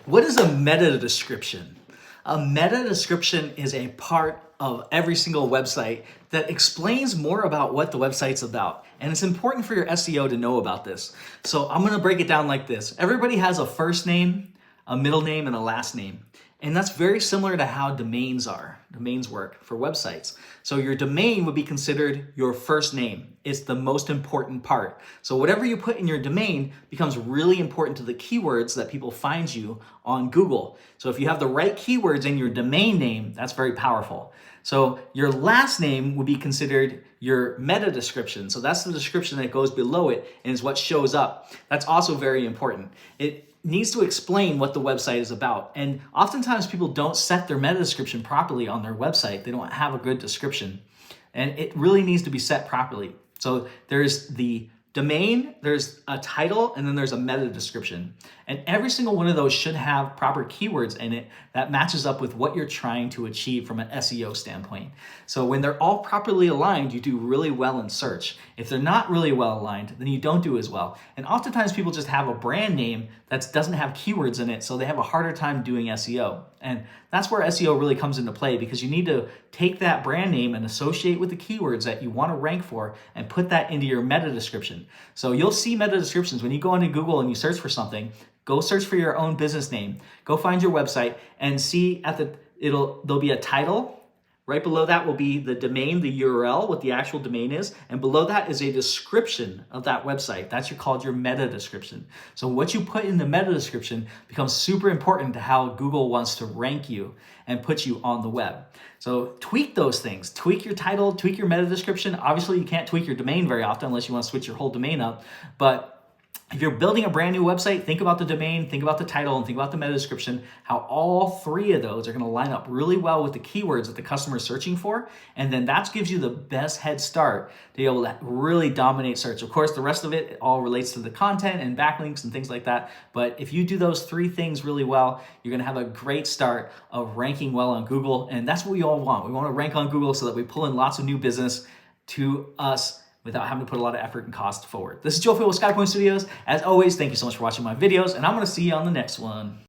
What is a meta description? A meta description is a part of every single website that explains more about what the website's about. And it's important for your SEO to know about this. So I'm gonna break it down like this. Everybody has a first name, a middle name, and a last name. And that's very similar to how domains work for websites. So your domain would be considered your first name. It's the most important part. So whatever you put in your domain becomes really important to the keywords that people find you on Google. So if you have the right keywords in your domain name, that's very powerful. So your last name would be considered your meta description. So that's the description that goes below it and is what shows up. That's also very important. It needs to explain what the website is about. And oftentimes people don't set their meta description properly on their website. They don't have a good description. And it really needs to be set properly. So there's the domain, there's a title, and then there's a meta description. And every single one of those should have proper keywords in it that matches up with what you're trying to achieve from an SEO standpoint. So when they're all properly aligned, you do really well in search. If they're not really well aligned, then you don't do as well. And oftentimes people just have a brand name that doesn't have keywords in it, so they have a harder time doing SEO. And that's where SEO really comes into play, because you need to take that brand name and associate with the keywords that you want to rank for and put that into your meta description. So you'll see meta descriptions when you go into Google and you search for something. Go search for your own business name. Go find your website and see there'll be a title. Right below that will be the domain, the URL, what the actual domain is. And below that is a description of that website. That's called your meta description. So what you put in the meta description becomes super important to how Google wants to rank you and put you on the web. So tweak those things. Tweak your title, tweak your meta description. Obviously, you can't tweak your domain very often unless you want to switch your whole domain up. But if you're building a brand new website, think about the domain, think about the title, and think about the meta description, how all three of those are going to line up really well with the keywords that the customer is searching for. And then that gives you the best head start to be able to really dominate search. Of course, the rest of it all relates to the content and backlinks and things like that. But if you do those three things really well, you're going to have a great start of ranking well on Google. And that's what we all want. We want to rank on Google so that we pull in lots of new business to us without having to put a lot of effort and cost forward. This is Joe Field with SkyPoint Studios. As always, thank you so much for watching my videos, and I'm gonna see you on the next one.